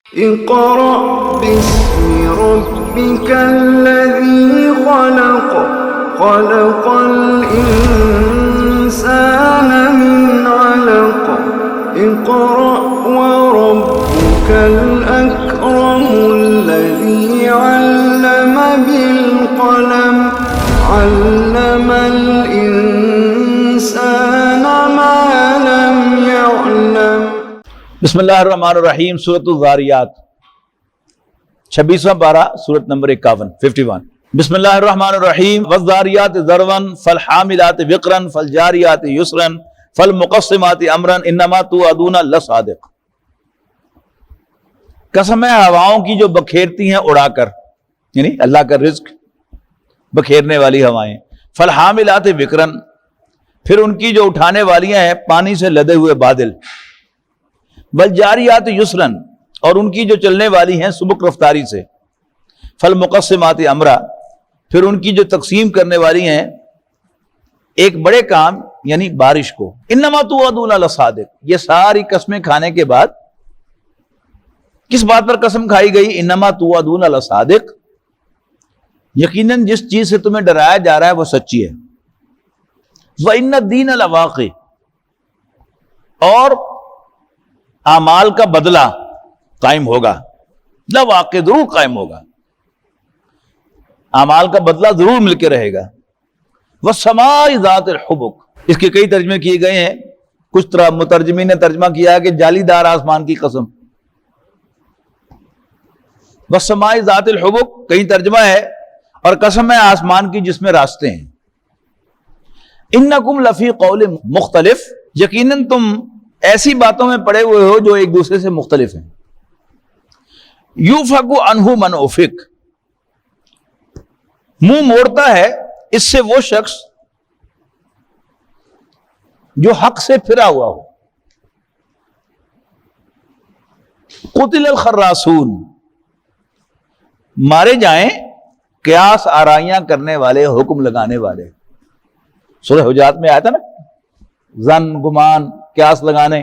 اقرأ باسم ربك الذي خلق خلق الإنسان من علق اقرأ وربك الأكرم الذي علم بالقلم علم الإنسان ما لم يعلم۔ بسم اللہ الرحمن الرحیم۔ سورۃ الذاریات 26واں پارہ، سورۃ نمبر 51۔ بسم اللہ الرحمن الرحیم۔ والذاریات ذروا فالحاملات وقرا فالجاریات یسرا فالمقسمات امرا انما توعدون لصادق۔ قسم ہے ہواؤں کی جو بکھیرتی ہیں اڑا کر، یعنی اللہ کا رزق بکھیرنے والی ہوائیں۔ فالحاملات وقرا، پھر ان کی جو اٹھانے والیاں ہیں پانی سے لدے ہوئے بادل۔ والجاریات یسرا، اور ان کی جو چلنے والی ہیں سبک رفتاری سے۔ فالمقسمات امرا، پھر ان کی جو تقسیم کرنے والی ہیں ایک بڑے کام یعنی بارش کو۔ انما توعدون لصادق، یہ ساری قسمیں کھانے کے بعد کس بات پر قسم کھائی گئی؟ انما توعدون لصادق، یقیناً جس چیز سے تمہیں ڈرایا جا رہا ہے وہ سچی ہے۔ وَإِنَّ الدِّينَ لَوَاقِعٌ، اور اعمال کا بدلہ قائم ہوگا۔ لواقع، ضرور قائم ہوگا، اعمال کا بدلہ ضرور مل کے رہے گا۔ وَالسَّمَاءِ ذَاتِ الْحُبُكِ، اس کے کئی ترجمے کیے گئے ہیں، کچھ طرح مترجمین نے ترجمہ کیا ہے کہ جالی دار آسمان کی قسم۔ وَالسَّمَاءِ ذَاتِ الْحُبُكِ کہیں ترجمہ ہے اور قسم ہے آسمان کی جس میں راستے ہیں۔ اِنَّكُمْ لَفِي قَوْلٍ مُخْتَلِفٍ، یقیناً تم ایسی باتوں میں پڑے ہوئے ہو جو ایک دوسرے سے مختلف ہیں۔ یوفک عنہ من افک، منہ موڑتا ہے اس سے وہ شخص جو حق سے پھرا ہوا ہو۔ قتل الخراسون، مارے جائیں قیاس آرائیاں کرنے والے، حکم لگانے والے۔ سورہ حجرات میں آیا تھا نا، ظن، گمان، قیاس لگانے۔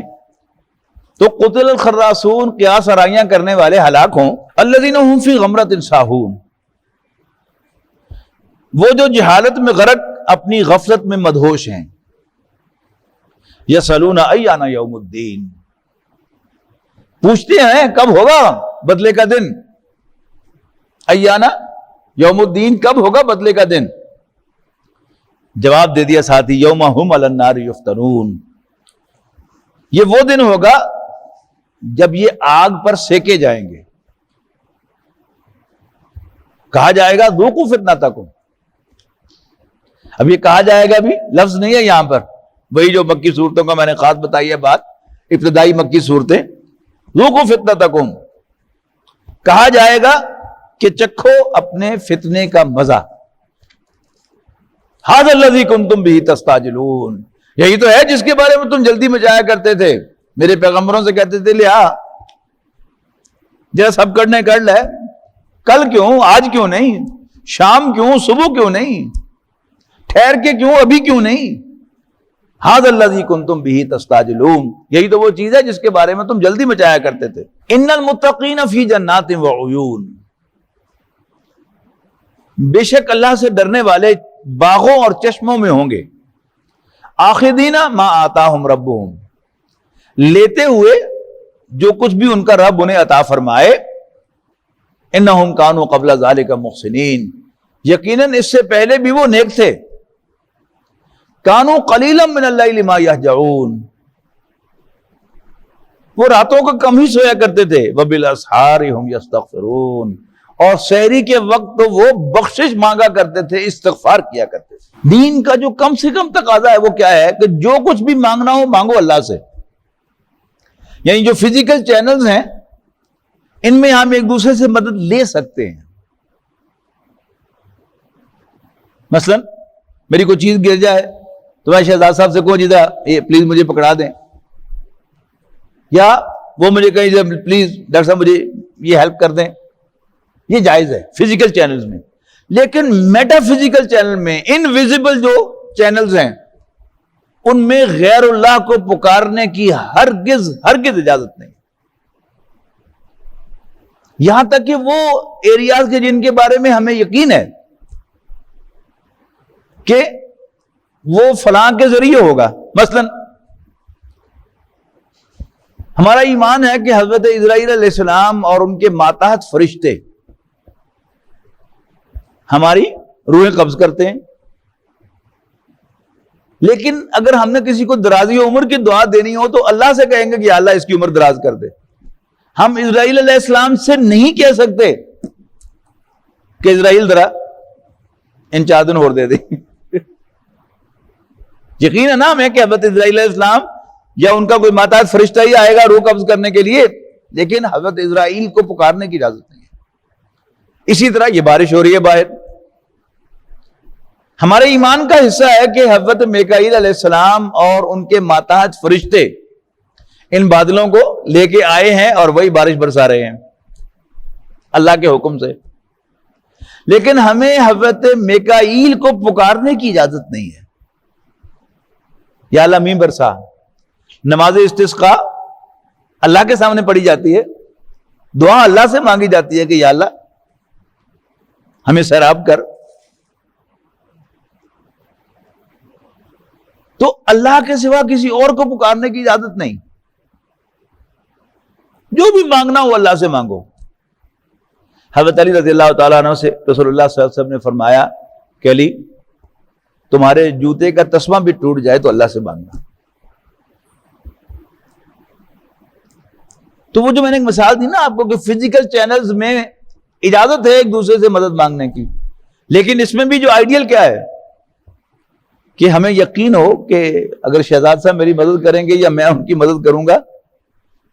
تو قتل الخراسون، قیاس آرائیاں کرنے والے ہلاک ہوں۔ الذین هم فی غمرۃ ساہون، وہ جو جہالت میں غرق اپنی غفلت میں مدہوش ہیں۔ یسألون ایان یوم الدین، پوچھتے ہیں کب ہوگا بدلے کا دن۔ ایان یوم الدین، کب ہوگا بدلے کا دن؟ جواب دے دیا ساتھی، یوم ہم علی النار یفتنون، یہ وہ دن ہوگا جب یہ آگ پر سیکے جائیں گے۔ کہا جائے گا ذوقوا فتنتکم، اب یہ کہا جائے گا بھی لفظ نہیں ہے یہاں پر، وہی جو مکی صورتوں کا میں نے خاص بتائی ہے بات، ابتدائی مکی صورتیں۔ ذوقوا فتنتکم، کہا جائے گا کہ چکھو اپنے فتنے کا مزہ۔ ھذا الذی کنتم بہ تستعجلون، یہی تو ہے جس کے بارے میں تم جلدی میں جایا کرتے تھے، میرے پیغمبروں سے کہتے تھے لیا جیسا سب کرنے کر لے، کل کیوں، آج کیوں نہیں، شام کیوں، صبح کیوں نہیں، ٹھہر کے کیوں، ابھی کیوں نہیں۔ ھذا الذی کنتم بہ تستعجلون، یہی تو وہ چیز ہے جس کے بارے میں تم جلدی میں جایا کرتے تھے۔ ان المتقین فی جنات وعیون، بے شک اللہ سے ڈرنے والے باغوں اور چشموں میں ہوں گے۔ آخذین ما آتاہم ربہم، لیتے ہوئے جو کچھ بھی ان کا رب انہیں عطا فرمائے۔ انہم کانوا قبل ذالک محسنین، یقیناً اس سے پہلے بھی وہ نیک تھے۔ کانوا قلیلا من اللیل ما یہجعون، وہ راتوں کو کم ہی سویا کرتے تھے۔ وبالاسحار ہم یستغفرون، اور سحری کے وقت تو وہ بخشش مانگا کرتے تھے، استغفار کیا کرتے تھے۔ دین کا جو کم سے کم تقاضا ہے وہ کیا ہے کہ جو کچھ بھی مانگنا ہو مانگو اللہ سے۔ یعنی جو فزیکل چینلز ہیں ان میں ہم ایک دوسرے سے مدد لے سکتے ہیں۔ مثلا میری کوئی چیز گر جائے تو میں شہزاد صاحب سے کہوں جیدہ یہ پلیز مجھے پکڑا دیں، یا وہ مجھے کہیں پلیز ڈاکٹر صاحب مجھے یہ ہیلپ کر دیں، یہ جائز ہے فزیکل چینلز میں۔ لیکن میٹا فزیکل چینل میں، انویزیبل جو چینلز ہیں، ان میں غیر اللہ کو پکارنے کی ہرگز اجازت نہیں۔ یہاں تک کہ وہ ایریاز کے جن کے بارے میں ہمیں یقین ہے کہ وہ فلاں کے ذریعے ہوگا. مثلا ہمارا ایمان ہے کہ حضرت اسرائیل علیہ السلام اور ان کے ماتحت فرشتے ہماری روحیں قبض کرتے ہیں. لیکن اگر ہم نے کسی کو درازی عمر کی دعا دینی ہو تو اللہ سے کہیں گے کہ یا اللہ اس کی عمر دراز کر دے. ہم اسرائیل علیہ السلام سے نہیں کہہ سکتے کہ اسرائیل ذرا ان 4 دن اور دے دے. یقین ہے نا ہمیں کہ حضرت اسرائیل علیہ السلام یا ان کا کوئی ماتحت فرشتہ ہی آئے گا روح قبض کرنے کے لیے, لیکن حضرت اسرائیل کو پکارنے کی اجازت نہیں ہے. اسی طرح یہ بارش ہو رہی ہے باہر, ہمارے ایمان کا حصہ ہے کہ حضرت میکائیل علیہ السلام اور ان کے ماتحت فرشتے ان بادلوں کو لے کے آئے ہیں اور وہی بارش برسا رہے ہیں اللہ کے حکم سے. لیکن ہمیں حضرت میکائیل کو پکارنے کی اجازت نہیں ہے. یا اللہ مین برسا. نماز استسقاء اللہ کے سامنے پڑھی جاتی ہے, دعا اللہ سے مانگی جاتی ہے کہ یا اللہ ہمیں سیراب کر. تو اللہ کے سوا کسی اور کو پکارنے کی اجازت نہیں. جو بھی مانگنا ہو اللہ سے مانگو. حضرت علی رضی اللہ تعالیٰ عنہ سے رسول اللہ صلی اللہ علیہ وسلم نے فرمایا کہ علی تمہارے جوتے کا تسمہ بھی ٹوٹ جائے تو اللہ سے مانگنا. تو وہ جو میں نے ایک مثال دی نا آپ کو کہ فزیکل چینلز میں اجازت ہے ایک دوسرے سے مدد مانگنے کی, لیکن اس میں بھی جو آئیڈیل کیا ہے کہ ہمیں یقین ہو کہ اگر شہزاد صاحب میری مدد کریں گے یا میں ان کی مدد کروں گا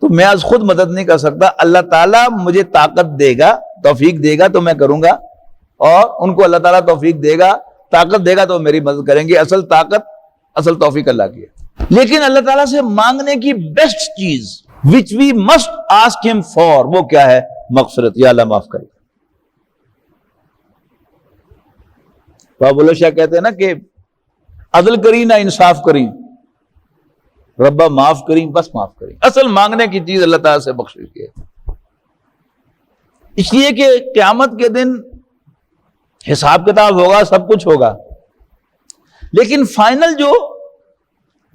تو میں از خود مدد نہیں کر سکتا. اللہ تعالیٰ مجھے طاقت دے گا, توفیق دے گا تو میں کروں گا, اور ان کو اللہ تعالیٰ توفیق دے گا, طاقت دے گا تو میری مدد کریں گے. اصل طاقت, اصل توفیق اللہ کی ہے. لیکن اللہ تعالیٰ سے مانگنے کی بیسٹ چیز which we must ask him for وہ کیا ہے؟ مغفرت. یا اللہ معاف کرے. بابا بلو شاہ کہتے ہیں نا کہ عدل کریں نہ انصاف کریں, ربا معاف کریں بس معاف کریں. اصل مانگنے کی چیز اللہ تعالیٰ سے بخشش کی ہے. اس لیے کہ قیامت کے دن حساب کتاب ہوگا, سب کچھ ہوگا, لیکن فائنل جو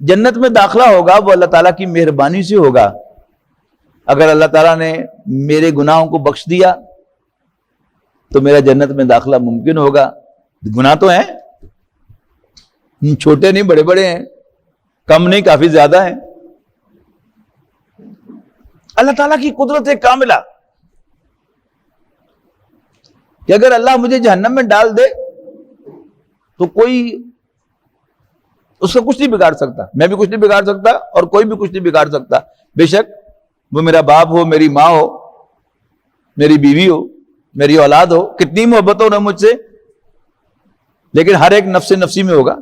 جنت میں داخلہ ہوگا وہ اللہ تعالیٰ کی مہربانی سے ہوگا. اگر اللہ تعالیٰ نے میرے گناہوں کو بخش دیا تو میرا جنت میں داخلہ ممکن ہوگا. گناہ تو ہیں, چھوٹے نہیں بڑے بڑے ہیں, کم نہیں کافی زیادہ ہیں. اللہ تعالیٰ کی قدرت کاملہ کہ اگر اللہ مجھے جہنم میں ڈال دے تو کوئی اس کا کچھ نہیں بگاڑ سکتا, میں بھی کچھ نہیں بگاڑ سکتا اور کوئی بھی کچھ نہیں بگاڑ سکتا. بے شک وہ میرا باپ ہو, میری ماں ہو, میری بیوی ہو, میری اولاد ہو, کتنی محبت ہو نہ مجھ سے, لیکن ہر ایک نفس نفسی میں ہوگا.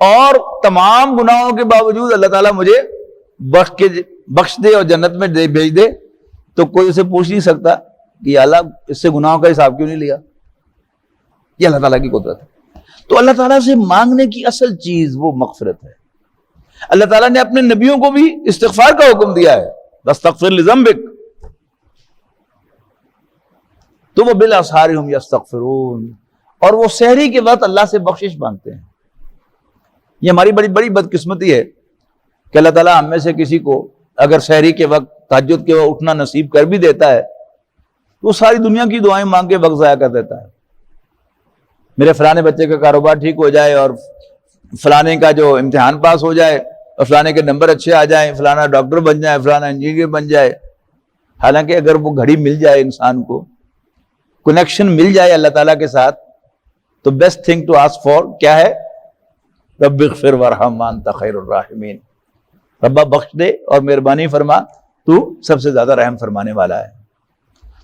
اور تمام گناہوں کے باوجود اللہ تعالیٰ مجھے بخش دے اور جنت میں بھیج دے تو کوئی اسے پوچھ نہیں سکتا کہ یا اللہ اس سے گناہوں کا حساب کیوں نہیں لیا. یہ اللہ تعالیٰ کی قدرت ہے. تو اللہ تعالیٰ سے مانگنے کی اصل چیز وہ مغفرت ہے. اللہ تعالیٰ نے اپنے نبیوں کو بھی استغفار کا حکم دیا ہے, واستغفر لذنبک, تو وہ بالاسحار هم یستغفرون, اور وہ سحری کے وقت اللہ سے بخشش مانگتے ہیں. یہ ہماری بڑی بڑی بدقسمتی ہے کہ اللہ تعالیٰ ہم میں سے کسی کو اگر سحری کے وقت تہجد کے وقت اٹھنا نصیب کر بھی دیتا ہے تو وہ ساری دنیا کی دعائیں مانگ کے وقت ضائع کر دیتا ہے. میرے فلانے بچے کا کاروبار ٹھیک ہو جائے, اور فلانے کا جو امتحان پاس ہو جائے, اور فلانے کے نمبر اچھے آ جائیں, فلانا ڈاکٹر بن جائے, فلانا انجینئر بن جائے. حالانکہ اگر وہ گھڑی مل جائے انسان کو, کنیکشن مل جائے اللہ تعالیٰ کے ساتھ, تو best thing to ask for کیا ہے؟ رب اغفر وارحم وانت خیر الراحمین. ربا بخش دے اور مہربانی فرما, تو سب سے زیادہ رحم فرمانے والا ہے.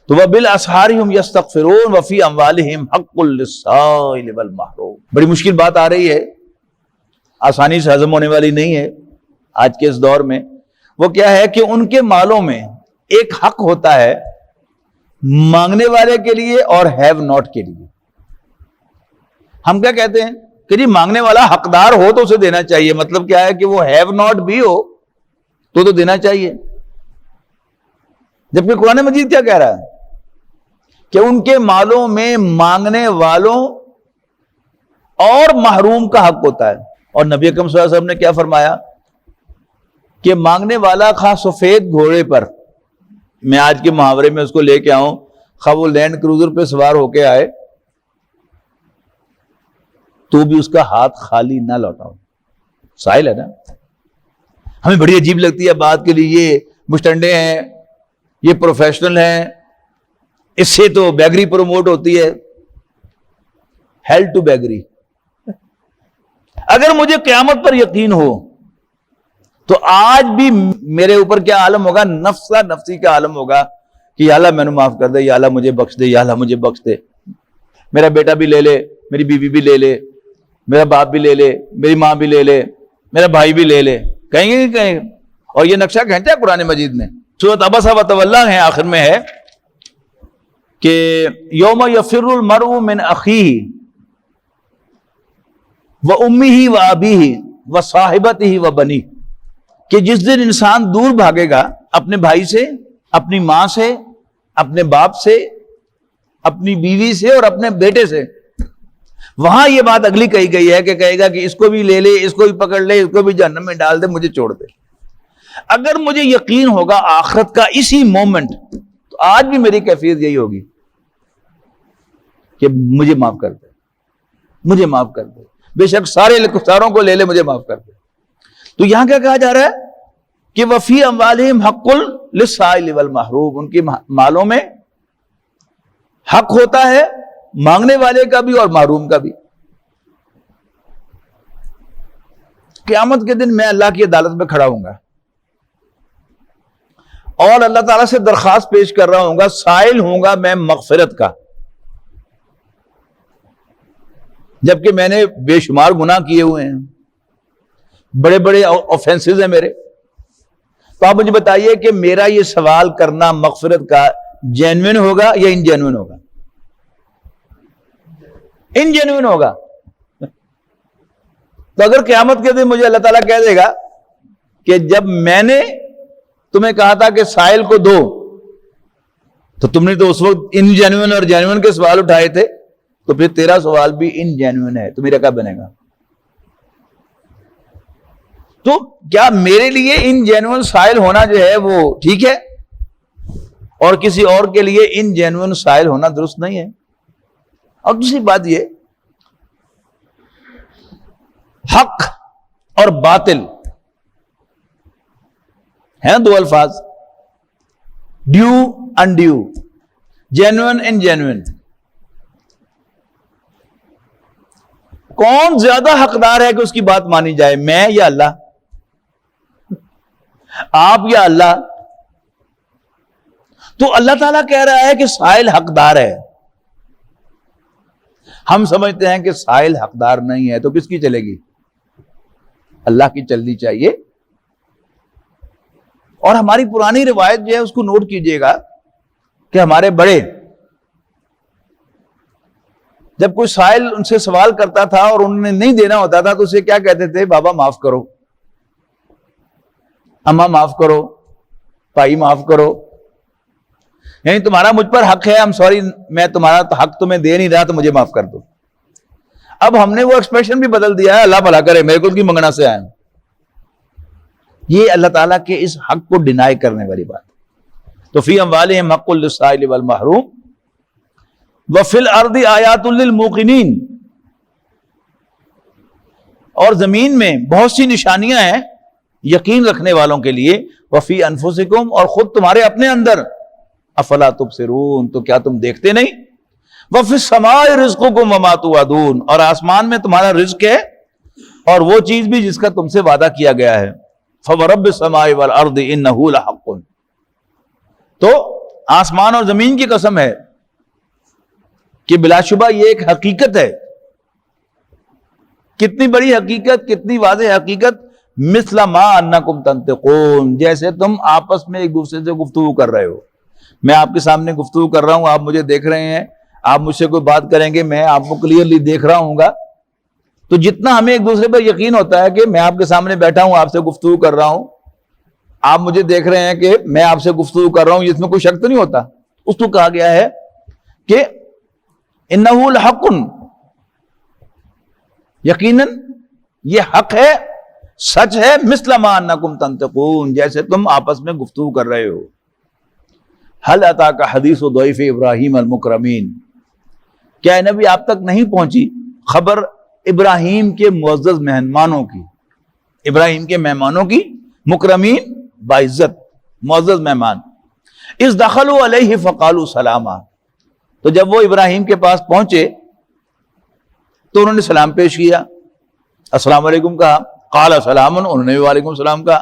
تو وبالاسحار هم یستغفرون وفی اموالهم حق للسائل والمحروم. بڑی مشکل بات آ رہی ہے, آسانی سے ہضم ہونے والی نہیں ہے آج کے اس دور میں. وہ کیا ہے کہ ان کے مالوں میں ایک حق ہوتا ہے مانگنے والے کے لیے اور ہیو ناٹ کے لیے. ہم کیا کہتے ہیں کہ جی مانگنے والا حقدار ہو تو اسے دینا چاہیے. مطلب کیا ہے کہ وہ ہیو ناٹ بھی ہو تو دینا چاہیے. جبکہ قرآن مجید کیا کہہ رہا ہے کہ ان کے مالوں میں مانگنے والوں اور محروم کا حق ہوتا ہے. اور نبی اکرم صلی اللہ علیہ وسلم نے کیا فرمایا کہ مانگنے والا خواہ سفید گھوڑے پر، میں آج کے محاورے میں اس کو لے کے آؤں، خواہ وہ لینڈ کروزر پہ سوار ہو کے آئے تو بھی اس کا ہاتھ خالی نہ لوٹاؤ. سائل ہے نا. ہمیں بڑی عجیب لگتی ہے بات کے لیے، یہ مشٹنڈے ہیں، یہ پروفیشنل ہیں، اس سے تو بیگری پروموٹ ہوتی ہے. Hail to beggary. اگر مجھے قیامت پر یقین ہو تو آج بھی میرے اوپر کیا عالم ہوگا؟ نفسا نفسی کا عالم ہوگا کہ یا اللہ میں نے معاف کر دے، یا اللہ مجھے بخش دے، یا اللہ مجھے بخش دے. میرا بیٹا بھی لے لے، میری بیوی بھی لے لے، میرا باپ بھی لے لے، میری ماں بھی لے لے، میرا بھائی بھی لے لے. کہیں گے کہیں. اور یہ نقشہ کھینچا ہے قرآن مجید میں. سورۃ عبس وتولی ہے، آخر میں ہے کہ یوم یفر المرء من اخیہ وامہ وابیہ وصاحبتہ وبنیہ، کہ جس دن انسان دور بھاگے گا اپنے بھائی سے، اپنی ماں سے، اپنے باپ سے، اپنی بیوی سے اور اپنے بیٹے سے. وہاں یہ بات اگلی کہی گئی ہے کہ کہے گا کہ اس کو بھی لے لے، اس کو بھی پکڑ لے، اس کو بھی جہنم میں ڈال دے، مجھے چھوڑ دے. اگر مجھے یقین ہوگا آخرت کا اسی مومنٹ، تو آج بھی میری کیفیت یہی ہوگی کہ مجھے معاف کر دے، مجھے معاف کر دے. بے شک ساروں کو لے لے، مجھے معاف کر دے. تو یہاں کیا کہا جا رہا ہے کہ وفی اموالہم حق للسائل والمحروم، ان کے مالوں میں حق ہوتا ہے مانگنے والے کا بھی اور محروم کا بھی. قیامت کے دن میں اللہ کی عدالت میں کھڑا ہوں گا اور اللہ تعالیٰ سے درخواست پیش کر رہا ہوں گا، سائل ہوں گا میں مغفرت کا، جبکہ میں نے بے شمار گناہ کیے ہوئے ہیں، بڑے بڑے آفینسز ہیں میرے. تو آپ مجھے بتائیے کہ میرا یہ سوال کرنا مغفرت کا جینوین ہوگا یا ان جینوین ہوگا؟ ان جینوین ہوگا. تو اگر قیامت کے دن مجھے اللہ تعالیٰ کہہ دے گا کہ جب میں نے تمہیں کہا تھا کہ سائل کو دو، تو تم نے تو اس وقت ان جینوین اور جینوین کے سوال اٹھائے تھے، تو پھر تیرا سوال بھی ان جینوین ہے، تو میرا کیا بنے گا؟ تو کیا میرے لیے ان جینوین سائل ہونا جو ہے وہ ٹھیک ہے اور کسی اور کے لیے ان جینوین سائل ہونا درست نہیں ہے؟ اور دوسری بات یہ، حق اور باطل ہیں دو الفاظ، ڈیو انڈیو، جینوین ان جینوین. کون زیادہ حقدار ہے کہ اس کی بات مانی جائے، میں یا اللہ؟ آپ یا اللہ؟ تو اللہ تعالیٰ کہہ رہا ہے کہ سائل حقدار ہے. ہم سمجھتے ہیں کہ سائل حقدار نہیں ہے، تو کس کی چلے گی؟ اللہ کی چلنی چاہیے. اور ہماری پرانی روایت جو ہے اس کو نوٹ کیجئے گا کہ ہمارے بڑے جب کوئی سائل ان سے سوال کرتا تھا اور انہوں نے نہیں دینا ہوتا تھا تو اسے کیا کہتے تھے؟ بابا معاف کرو، اماں معاف کرو، بھائی معاف کرو، یعنی تمہارا مجھ پر حق ہے، سوری میں تمہارا حق تمہیں دے نہیں رہا تو مجھے معاف کر دو. اب ہم نے وہ ایکسپریشن بھی بدل دیا ہے، اللہ بھلا کرے، میرے کو کی منگنا سے آئے. یہ اللہ تعالیٰ کے اس حق کو ڈینائی کرنے والی بات. تو فی اموالہم حق للسائل والمحروم وفی الارض آیات للموقنین، اور زمین میں بہت سی نشانیاں ہیں یقین رکھنے والوں کے لیے. وفی انفسکم، اور خود تمہارے اپنے اندر. افلا تبصرون، تو کیا تم دیکھتے نہیں؟ وفی السماء رزقکم وما توعدون، اور آسمان میں تمہارا رزق ہے اور وہ چیز بھی جس کا تم سے وعدہ کیا گیا ہے. فورب السماء والارض انہ لحق، تو آسمان اور زمین کی قسم ہے کہ بلا شبہ یہ ایک حقیقت ہے. کتنی بڑی حقیقت، کتنی واضح حقیقت. مثل ما انکم تنطقون، جیسے تم آپس میں ایک دوسرے سے گفتگو کر رہے ہو. میں آپ کے سامنے گفتگو کر رہا ہوں، آپ مجھے دیکھ رہے ہیں، آپ مجھ سے کوئی بات کریں گے، میں آپ کو کلیئرلی دیکھ رہا ہوں گا. تو جتنا ہمیں ایک دوسرے پر یقین ہوتا ہے کہ میں آپ کے سامنے بیٹھا ہوں، آپ سے گفتگو کر رہا ہوں، آپ مجھے دیکھ رہے ہیں کہ میں آپ سے گفتگو کر رہا ہوں، اس میں کوئی شک تو نہیں ہوتا؟ اس کو کہا گیا ہے کہ انہ لحق، یقیناً یہ حق ہے، سچ ہے، مثل ما انکم تنطقون، جیسے تم آپس میں گفتگو کر رہے ہو۔ حل اتاک حدیث ضیف ابراہیم المکرمین، کیا نبی آپ تک نہیں پہنچی خبر ابراہیم کے معزز مہمانوں کی، ابراہیم کے مہمانوں کی، مکرمین باعزت معزز مہمان۔ اذ دخلوا علیہ فقالوا سلاما، تو جب وہ ابراہیم کے پاس پہنچے تو انہوں نے سلام پیش کیا، السلام علیکم کہا، قال سلام، انہوں نے بھی وعلیکم السلام کہا۔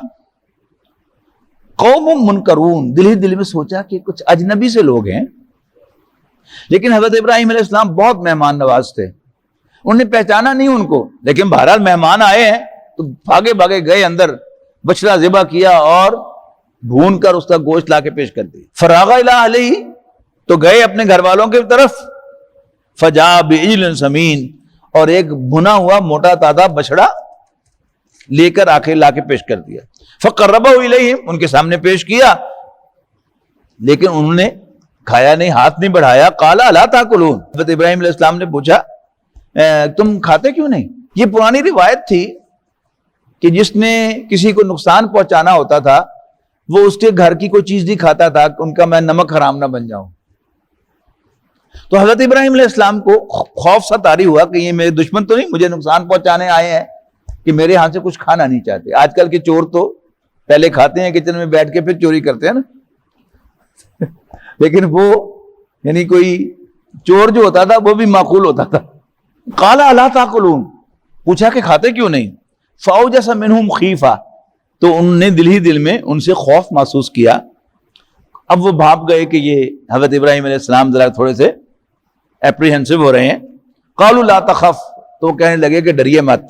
قوم منکرون، دل ہی دل میں سوچا کہ کچھ اجنبی سے لوگ ہیں، لیکن حضرت ابراہیم علیہ السلام بہت مہمان نواز تھے، انہوں نے پہچانا نہیں ان کو، لیکن بہرحال مہمان آئے ہیں تو بھاگے بھاگے گئے اندر، بچڑا ذبح کیا اور بھون کر اس کا گوشت لا کے پیش کر دی۔ فراغ الی اہلہ، تو گئے اپنے گھر والوں کی طرف، فجاء بعجل سمین، اور ایک بھنا ہوا موٹا تازہ بچڑا لے کر لا کے پیش کر دیا۔ فقربہ الیہم، ان کے سامنے پیش کیا، لیکن انہوں نے کھایا نہیں، ہاتھ نہیں بڑھایا۔ قال الا تاکلون، حضرت ابراہیم علیہ السلام نے پوچھا تم کھاتے کیوں نہیں؟ یہ پرانی روایت تھی کہ جس نے کسی کو نقصان پہنچانا ہوتا تھا وہ اس کے گھر کی کوئی چیز نہیں کھاتا تھا، ان کا میں نمک حرام نہ بن جاؤں۔ تو حضرت ابراہیم علیہ السلام کو خوف سا طاری ہوا کہ یہ میرے دشمن تو نہیں مجھے نقصان پہنچانے آئے ہیں کہ میرے ہاتھ سے کچھ کھانا نہیں چاہتے۔ آج کل کے چور تو پہلے کھاتے ہیں کچن میں بیٹھ کے پھر چوری کرتے ہیں نا، لیکن وہ یعنی کوئی چور جو ہوتا تھا وہ بھی معقول ہوتا تھا۔ قال الا تاکلون، پوچھا کہ کھاتے کیوں نہیں؟ فاوجس منہم خیفہ، تو انہوں نے دل ہی دل میں ان سے خوف محسوس کیا۔ اب وہ بھاپ گئے کہ یہ حضرت ابراہیم علیہ السلام ذرا تھوڑے سے اپریہنسو ہو رہے ہیں۔ قالوا لا تخف، تو وہ کہنے لگے کہ ڈریے مت۔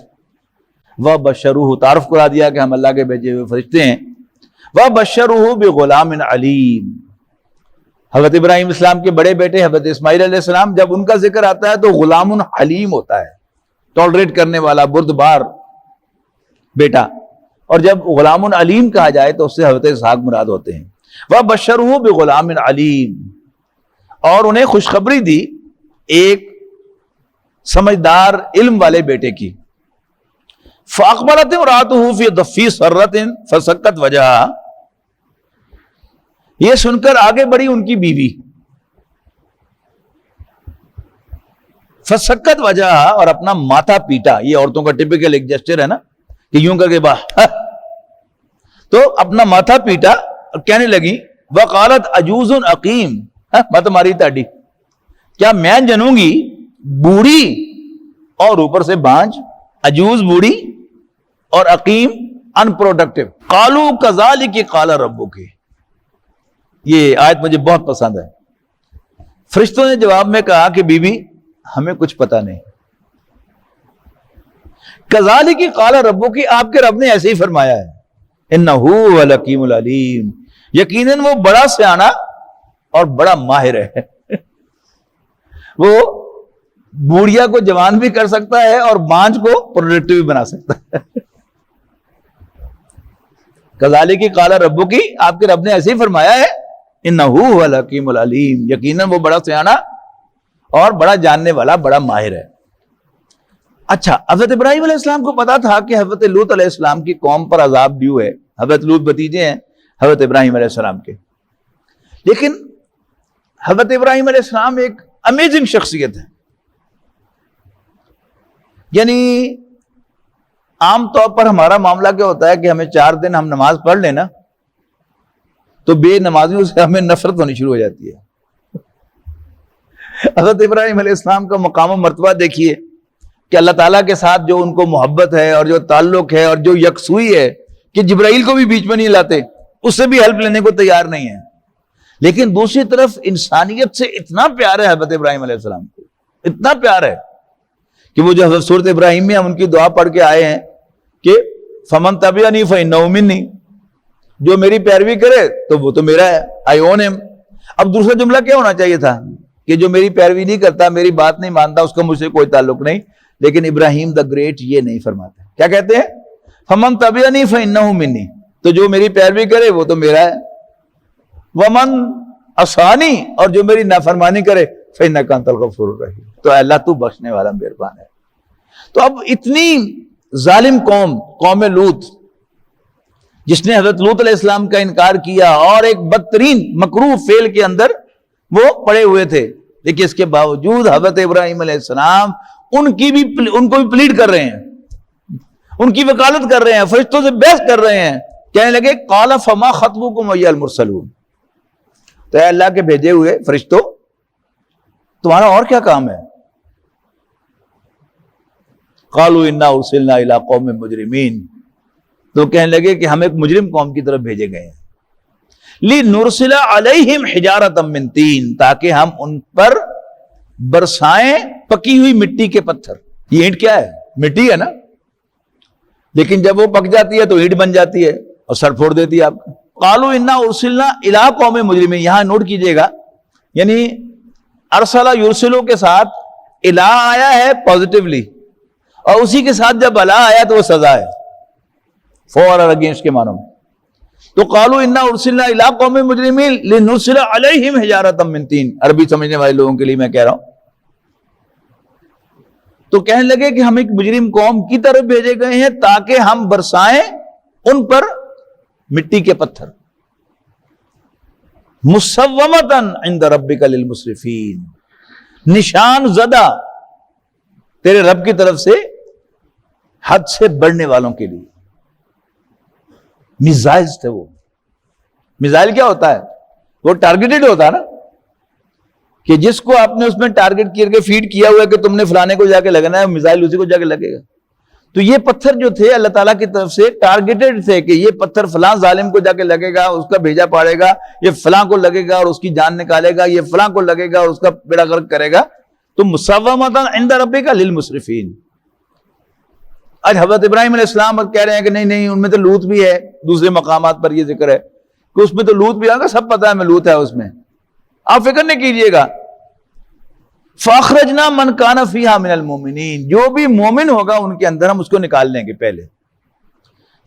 وبشروہ، تعارف کرا دیا کہ ہم اللہ کے بھیجے ہوئے فرشتے ہیں۔ وبشروہ بغلام علیم، حضرت ابراہیم اسلام کے بڑے بیٹے حضرت اسماعیل علیہ السلام، جب ان کا ذکر آتا ہے تو غلام حلیم ہوتا ہے، ٹالریٹ کرنے والا، بردبار بیٹا، اور جب غلام علیم کہا جائے تو اس سے حضرت اسحاق مراد ہوتے ہیں۔ وبشروہ بغلام علیم، اور انہیں خوشخبری دی ایک سمجھدار علم والے بیٹے کی۔ فاقبلت امرأتہ فی سرۃ فسکت وجہہا، یہ سن کر آگے بڑھی ان کی بیوی، فسکت وجہہا، اور اپنا ماتھا پیٹا۔ یہ عورتوں کا ٹپیکل ایک جسچر ہے نا کہ یوں کر کے تو اپنا ماتھا پیٹا اور کہنے لگی وقالت عجوز عقیم، مت ماری تاڑی، کیا میں جنوں گی بوڑھی اور اوپر سے بانج، عجوز بوڑھی اور عقیم ان پروڈکٹیو۔ قالوا کذالک قال ربک، یہ آیت مجھے بہت پسند ہے۔ فرشتوں نے جواب میں کہا کہ بی بی ہمیں کچھ پتہ نہیں۔ کذالک قال ربک، آپ کے رب نے ایسے ہی فرمایا ہے۔ انہ هو الحکیم العلیم، یقیناً وہ بڑا سیانا اور بڑا ماہر ہے، وہ بوڑھیا کو جوان بھی کر سکتا ہے اور بانج کو پروڈکٹیو بھی بنا سکتا ہے۔ کذالک قال ربک، آپ کے رب نے ایسے ہی فرمایا ہے۔ انہ هو الحکیم العلیم، یقیناً وہ بڑا سیانا اور بڑا جاننے والا، بڑا ماہر ہے۔ اچھا، حضرت ابراہیم علیہ السلام کو پتا تھا کہ حضرت لوط علیہ السلام کی قوم پر عذاب ڈیو ہے، حضرت لوط بھتیجے ہیں حضرت ابراہیم علیہ السلام کے، لیکن حضرت ابراہیم علیہ السلام ایک امیزنگ شخصیت ہے۔ یعنی عام طور پر ہمارا معاملہ کیا ہوتا ہے کہ ہمیں 4 دن ہم نماز پڑھ لیں نا تو بے نمازیوں سے ہمیں نفرت ہونی شروع ہو جاتی ہے۔ حضرت ابراہیم علیہ السلام کا مقام و مرتبہ دیکھیے کہ اللہ تعالیٰ کے ساتھ جو ان کو محبت ہے اور جو تعلق ہے اور جو یکسوئی ہے کہ جبرائیل کو بھی بیچ میں نہیں لاتے، اس سے بھی ہیلپ لینے کو تیار نہیں ہے، لیکن دوسری طرف انسانیت سے اتنا پیار ہے حضرت ابراہیم علیہ السلام کو، اتنا پیار ہے کہ وہ جو حضرت سورۃ ابراہیم میں ہم ان کی دعا پڑھ کے آئے ہیں کہ فمن تبعنی فانہ منی، جو میری پیروی کرے تو وہ تو میرا ہے، آئی اون ہم۔ اب دوسرا جملہ کیا ہونا چاہیے تھا کہ جو میری پیروی نہیں کرتا، میری بات نہیں مانتا، اس کا مجھ سے کوئی تعلق نہیں، لیکن ابراہیم دا گریٹ یہ نہیں فرماتے، کیا کہتے ہیں؟ فمن تبعنی فانہ منی، تو جو میری پیروی کرے وہ تو میرا ہے، ومن عصانی، اور جو میری نافرمانی کرے فإنک انت الغفور الرحیم، تو اے اللہ تو بخشنے والا مہربان ہے۔ تو اب اتنی ظالم قوم لوط، جس نے حضرت لوط علیہ السلام کا انکار کیا اور ایک بدترین مکروہ فعل کے اندر وہ پڑے ہوئے تھے، لیکن اس کے باوجود حضرت ابراہیم علیہ السلام ان کو بھی پلیڈ کر رہے ہیں، ان کی وکالت کر رہے ہیں، فرشتوں سے بحث کر رہے ہیں، کہنے لگے قال فما خطبکم ایھا المرسلون، تو اے اللہ کے بھیجے ہوئے فرشتوں تمہارا اور کیا کام ہے؟ قالوا انا ارسلنا الی قوم مجرمین، تو کہنے لگے کہ ہم ایک مجرم قوم کی طرف بھیجے گئے ہیں، لنرسل علیہم حجارۃ من طین، تاکہ ہم ان پر برسائیں پکی ہوئی مٹی کے پتھر۔ یہ اینٹ کیا ہے؟ مٹی ہے نا، لیکن جب وہ پک جاتی ہے تو اینٹ بن جاتی ہے اور سر پھوڑ دیتی ہے آپ کو۔ قالوا انا ارسلنا الی قوم مجرمین، یہاں نوٹ کیجئے گا، یعنی ارسلہ یرسلو کے ساتھ الہ آیا ہے پازیٹیولی، اور اسی کے ساتھ جب الا آیا تو وہ سزا ہے، فور اگینسٹ کے معنوں میں۔ تو قالوا انا ارسلنا الی قوم مجرمین لنرسل علیہم حجارۃ من طین، عربی سمجھنے والے لوگوں کے لیے میں کہہ رہا ہوں۔ تو کہنے لگے کہ ہم ایک مجرم قوم کی طرف بھیجے گئے ہیں تاکہ ہم برسائیں ان پر مٹی کے پتھر، مسومۃ عند ربک للمسرفین، نشان زدہ تیرے رب کی طرف سے حد سے بڑھنے والوں کے لیے۔ میزائل تھے وہ۔ میزائل کیا ہوتا ہے؟ وہ ٹارگیٹڈ ہوتا ہے نا، کہ جس کو آپ نے اس میں ٹارگیٹ کر کے فیڈ کیا ہوا ہے کہ تم نے فلانے کو جا کے لگنا ہے، میزائل اسی کو جا کے لگے گا۔ تو یہ پتھر جو تھے اللہ تعالیٰ کی طرف سے ٹارگیٹڈ تھے کہ یہ پتھر فلاں ظالم کو جا کے لگے گا، اس کا بھیجا پڑے گا، یہ فلاں کو لگے گا اور اس کی جان نکالے گا، یہ فلاں کو لگے گا اور اس کا بیڑا غرق کرے گا۔ تو مسومۃ عند ربک للمسرفین۔ آج حضرت ابراہیم علیہ السلام کہہ رہے ہیں کہ نہیں ان میں تو لوط بھی ہے، دوسرے مقامات پر یہ ذکر ہے کہ اس میں تو لوط بھی آگا، سب پتہ ہے میں لوط ہے اس میں، آپ فکر نہیں کیجئے گا۔ فَأَخْرَجْنَا مَنْ كَانَ فِيهَا مِنَ الْمُؤْمِنِينَ، جو بھی مومن ہوگا ان کے اندر ہم اس کو نکال لیں گے پہلے۔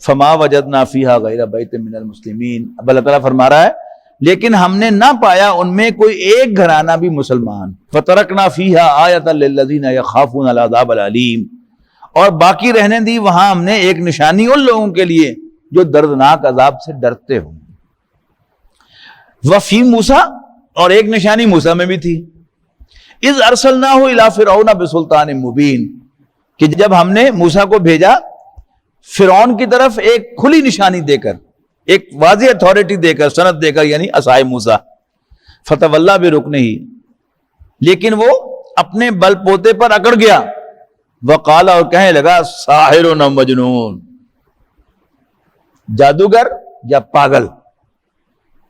فَمَا وَجَدْنَا فِيهَا غَيْرَ بَيْتٍ مِنَ الْمُسْلِمِينَ، اب اللہ تعالیٰ فرما رہا ہے لیکن ہم نے نہ پایا ان میں کوئی ایک گھرانہ بھی مسلمان۔ فَتَرَكْنَا فِيهَا آيَةً لِلَّذِينَ يَخَافُونَ الْعَذَابَ الْأَلِيمَ، اور باقی رہنے دی وہاں ہم نے ایک نشانی ان لوگوں کے لیے جو دردناک عذاب سے ڈرتے ہوں۔ وفی موسیٰ، اور ایک نشانی موسیٰ میں بھی تھی، اذ ارسلناہ الی فرعون بسلطان مبین، کہ جب ہم نے موسیٰ کو بھیجا فرعون کی طرف ایک کھلی نشانی دے کر، ایک واضح اتھارٹی دے کر، سند دے کر، یعنی عصائے موسیٰ۔ فتولی برکنہ، لیکن وہ اپنے بل پوتے پر اکڑ گیا، وقال، اور کہنے لگا ساحر و مجنون، جادوگر یا پاگل،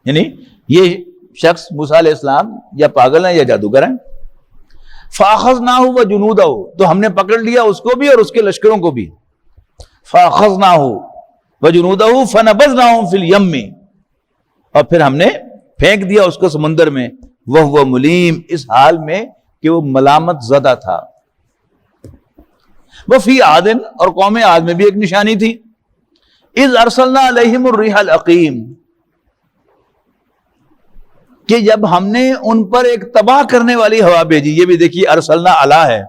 یعنی یہ شخص موسیٰ علیہ السلام یا پاگل ہیں یا جادوگر ہیں۔ فَأَخَذْنَاهُ وَجُنُودَهُ، تو ہم نے پکڑ لیا اس کو بھی اور اس کے لشکروں کو بھی۔ فَأَخَذْنَاهُ وَجُنُودَهُ فَنَبَذْنَاهُمْ فِي الْيَمِّ، اور پھر ہم نے پھینک دیا اس کو سمندر میں، وَهُوَ مُلِيمٌ، اس حال میں کہ وہ ملامت زدہ تھا۔ وَفِي عَادٍ، اور قوم عاد میں بھی ایک نشانی تھی، اِذْ أَرْسَلْنَا عَلَيْهِمُ الرِّيحَ الْعَقِيمَ، کہ جب ہم نے ان پر ایک تباہ کرنے والی ہوا بھیجی۔ یہ بھی دیکھیے ارسلنا علی ہے،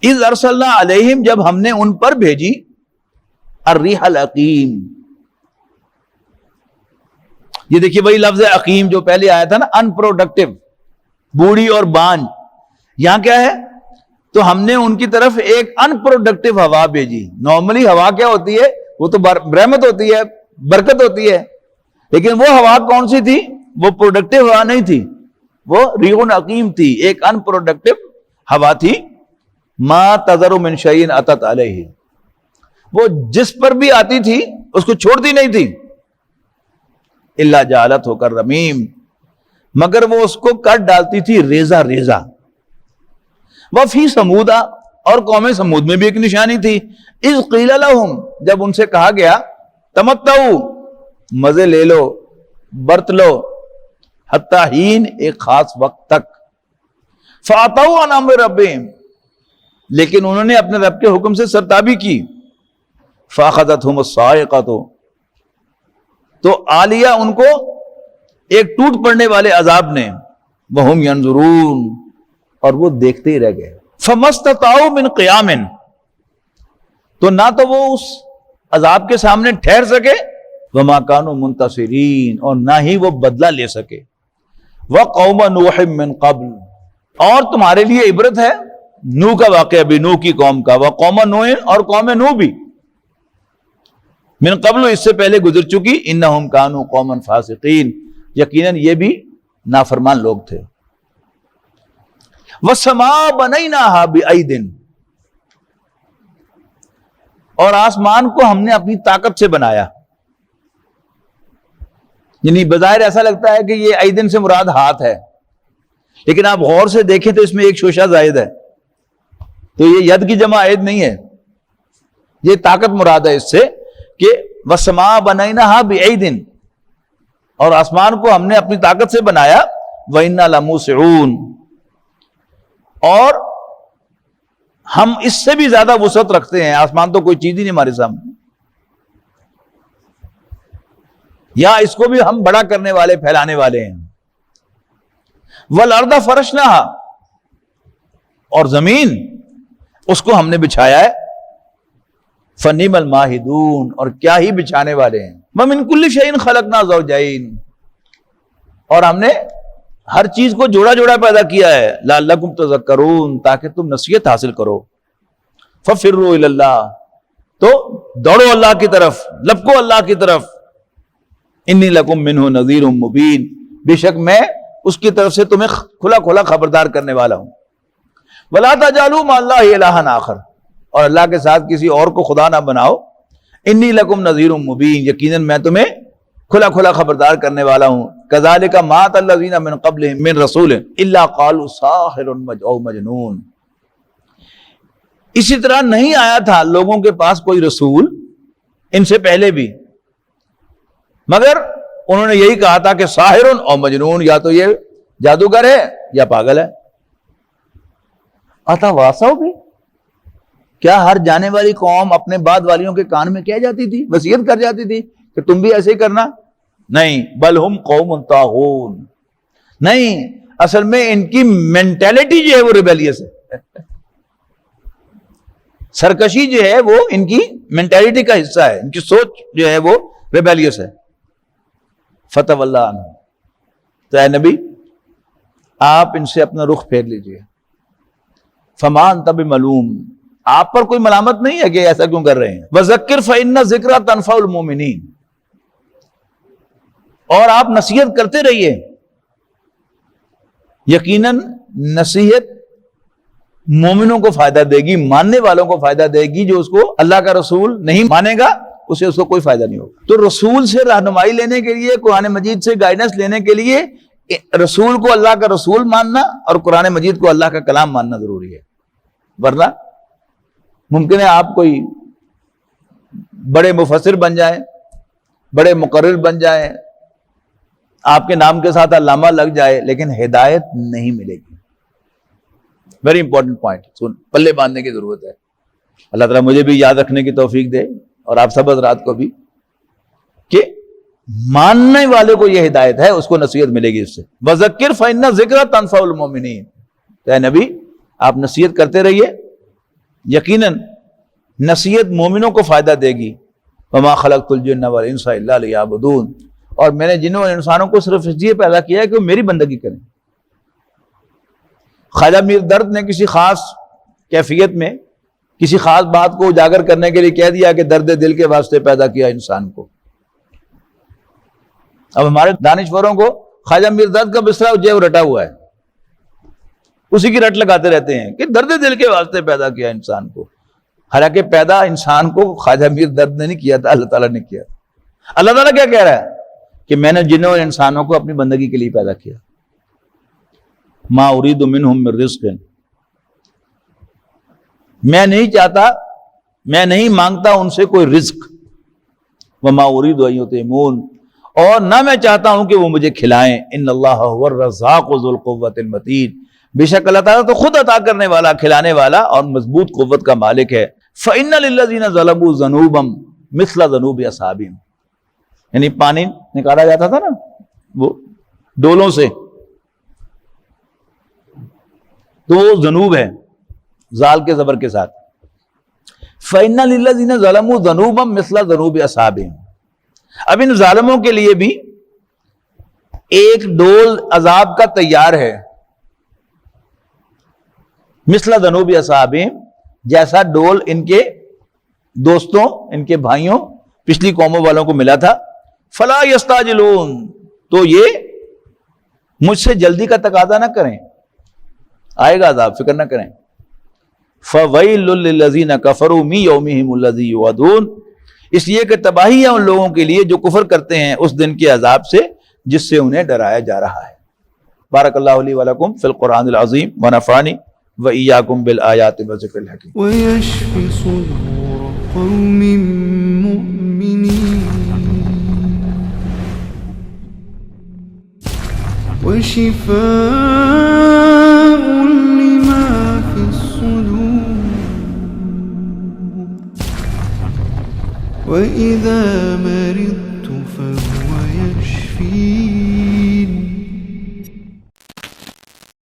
اذ ارسلنا علیہم، جب ہم نے ان پر بھیجی الریح العقیم۔ یہ دیکھیے وہی لفظ عقیم جو پہلے آیا تھا نا، ان پروڈکٹیو، بوڑھی اور بانج، یہاں کیا ہے؟ تو ہم نے ان کی طرف ایک ان پروڈکٹیو ہوا بھیجی۔ نارملی ہوا کیا ہوتی ہے؟ وہ تو رحمت ہوتی ہے، برکت ہوتی ہے، لیکن وہ ہوا کون سی تھی؟ وہ پروڈکٹیو ہوا نہیں تھی، وہ ریح عقیم تھی، ایک ان پروڈکٹیو ہوا تھی۔ ما تذر من شیء اتت علیہ، وہ جس پر بھی آتی تھی اس کو چھوڑتی نہیں تھی، الا جعلت ہو کر رمیم، مگر وہ اس کو کٹ ڈالتی تھی ریزہ ریزہ۔ وفی سمودا، اور قوم سمود میں بھی ایک نشانی تھی، اذ قیل لہم، جب ان سے کہا گیا تمتعوا، مزے لے لو، برت لو، حتی حین، ایک خاص وقت تک، فاتوا عن امر ربہم، لیکن انہوں نے اپنے رب کے حکم سے سرتابی کی، فاخذتهم الصاعقۃ، تو آ لیا ان کو ایک ٹوٹ پڑنے والے عذاب نے، وہم ینظرون، اور وہ دیکھتے ہی رہ گئے، فما استطاعوا من قیام، تو نہ تو وہ اس عذاب کے سامنے ٹھہر سکے، وما كانوا منتصرین، اور نہ ہی وہ بدلہ لے سکے، وقوم نوح من قبل، اور تمہارے لیے عبرت ہے نوح کا واقعہ بھی، نوح کی قوم کا، وقوم نوح، اور قوم نوح بھی، من قبل، اس سے پہلے گزر چکی، انہم کانوا قوما فاسقین، یقیناً یہ بھی نافرمان لوگ تھے، والسماء بنیناہا بأید، اور آسمان کو ہم نے اپنی طاقت سے بنایا، یعنی بظاہر ایسا لگتا ہے کہ یہ ایدن سے مراد ہاتھ ہے، لیکن آپ غور سے دیکھیں تو اس میں ایک شوشہ زائد ہے، تو یہ ید کی جمع عید نہیں ہے، یہ طاقت مراد ہے اس سے کہ وَالسَّمَاءَ بَنَيْنَاهَا بِأَيْدٍ، اور آسمان کو ہم نے اپنی طاقت سے بنایا، وَإِنَّا لَمُوسِعُونَ، اور ہم اس سے بھی زیادہ وسعت رکھتے ہیں، آسمان تو کوئی چیز ہی نہیں ہمارے سامنے، یا اس کو بھی ہم بڑا کرنے والے، پھیلانے والے ہیں، وَالْأَرْضَ فَرَشْنَاهَا، اور زمین اس کو ہم نے بچھایا ہے، فَنِعْمَ الْمَاهِدُونَ، اور کیا ہی بچھانے والے ہیں، وَمِن كُلِّ شَيْءٍ خَلَقْنَا زَوْجَيْنِ، اور ہم نے ہر چیز کو جوڑا جوڑا پیدا کیا ہے، لَعَلَّكُمْ تَذَكَّرُونَ، تاکہ تم نصیحت حاصل کرو، فَفِرُّوا إِلَى اللَّهِ، تو دوڑو اللہ کی طرف، لپکو اللہ کی طرف، انی لکم منہ نذیر مبین، بے شک میں اس کی طرف سے تمہیں کھلا کھلا خبردار کرنے والا ہوں، ولا تجعلوا مع اللہ الہا آخر، اور اللہ کے ساتھ کسی اور کو خدا نہ بناؤ، انی لکم نذیر مبین، یقیناً میں تمہیں کھلا کھلا خبردار کرنے والا ہوں، کذالک ما اتى الذین من قبلہم من رسول الا قالوا ساحر او مجنون، اسی طرح نہیں آیا تھا لوگوں کے پاس کوئی رسول ان سے پہلے بھی، مگر انہوں نے یہی کہا تھا کہ ساحر او مجنون، یا تو یہ جادوگر ہے یا پاگل ہے، اتواصوا بھی، کیا ہر جانے والی قوم اپنے بعد والیوں کے کان میں کہہ جاتی تھی، وصیت کر جاتی تھی کہ تم بھی ایسے ہی کرنا؟ نہیں، بل ہم قوم طاغون، نہیں، اصل میں ان کی مینٹیلٹی جو ہے وہ ریبیلیس ہے، سرکشی جو ہے وہ ان کی مینٹیلٹی کا حصہ ہے، ان کی سوچ جو ہے وہ ریبیلیس ہے، فتح اللہ عنہ، تو اے نبی آپ ان سے اپنا رخ پھیر لیجئے، فما انت بملوم، آپ پر کوئی ملامت نہیں ہے کہ ایسا کیوں کر رہے ہیں، وذکر فإن الذکر تنفع المؤمنین، اور آپ نصیحت کرتے رہیے، یقیناً نصیحت مومنوں کو فائدہ دے گی، ماننے والوں کو فائدہ دے گی، جو اس کو اللہ کا رسول نہیں مانے گا اسے اس کو کوئی فائدہ نہیں ہوگا۔ تو رسول سے رہنمائی لینے کے لیے، قرآن مجید سے گائیڈنس لینے کے لیے رسول کو اللہ کا رسول ماننا اور قرآن مجید کو اللہ کا کلام ماننا ضروری ہے، ورنہ ممکن ہے آپ کوئی بڑے مفسر بن جائیں، بڑے مقرر بن جائیں، آپ کے نام کے ساتھ علامہ لگ جائے، لیکن ہدایت نہیں ملے گی۔ ویری امپورٹنٹ پوائنٹ، پلے باندھنے کی ضرورت ہے۔ اللہ تعالیٰ مجھے بھی یاد رکھنے کی توفیق دے اور آپ سب حضرات کو بھی، کہ ماننے والے کو یہ ہدایت ہے، اس کو نصیحت ملے گی اس سے۔ وَذَكِّرْ فَإِنَّ الذِّكْرَ تَنفَعُ الْمُؤْمِنِينَ، اے نبی آپ نصیحت کرتے رہیے، یقیناً نصیحت مومنوں کو فائدہ دے گی۔ وَمَا خَلَقْتُ الْجِنَّ وَالْإِنسَ إِلَّا لِيَعْبُدُونَ، اور میں نے جنوں اور انسانوں کو صرف اس لیے پیدا کیا ہے کہ وہ میری بندگی کریں۔ خواجہ میر درد نے کسی خاص کیفیت میں کسی خاص بات کو اجاگر کرنے کے لیے کہہ دیا کہ درد دل کے واسطے پیدا کیا انسان کو۔ اب ہمارے دانشوروں کو خواجہ میر درد کا بستر جو ہے وہ رٹا ہوا ہے، اسی کی رٹ لگاتے رہتے ہیں کہ درد دل کے واسطے پیدا کیا انسان کو، حالانکہ پیدا انسان کو خواجہ میر درد نے نہیں کیا تھا، اللہ تعالیٰ نے کیا۔ اللہ تعالیٰ کیا کہہ رہا ہے کہ میں نے جنوں اور انسانوں کو اپنی بندگی کے لیے پیدا کیا۔ ما اريد منهم من رزق، میں نہیں چاہتا، میں نہیں مانگتا ان سے کوئی رزق، وما اريد ان يطعمون، اور نہ میں چاہتا ہوں کہ وہ مجھے کھلائیں۔ ان اللہ هو الرزاق ذو القوة المتین، بے شک اللہ تعالیٰ تو خود عطا کرنے والا، کھلانے والا اور مضبوط قوت کا مالک ہے۔ فَإِنَّ لِلَّذِينَ ظَلَمُوا ذَنُوبًا مِثْلَ ذَنُوبِ أَصْحَابِهِمْ، یعنی پانی نکالا جاتا تھا نا وہ ڈولوں سے، تو وہ ذنوب ہے زال کے زبر کے ساتھ. فَإِنَّ لِلَّذِينَ ظَلَمُوا ذَنُوبًا مِثْلَ ذَنُوبِ أَصْحَابِهِمْ. اب ان ظالموں کے لیے بھی ایک ڈول عذاب کا تیار ہے، مثل ذنوب اصحابہم، جیسا ڈول ان کے دوستوں، ان کے بھائیوں، پچھلی قوموں والوں کو ملا تھا. فلا یستعجلون، تو یہ مجھ سے جلدی کا تقاضا نہ کریں، آئے گا عذاب، فکر نہ کریں. فویل للذین کفروا من یومہم الذی یوعدون، اس لیے کہ تباہی ہے ان لوگوں کے لیے جو کفر کرتے ہیں اس دن کے عذاب سے جس سے انہیں ڈرایا جا رہا ہے. بارک اللہ لی ولکم فی القرآن العظیم ونفعنی وإیاکم بالآیات والذکر الحکیم. ويشفي صدور قوم مؤمنين وشفاء لما في الصدور وإذا مرضت فهو يشفين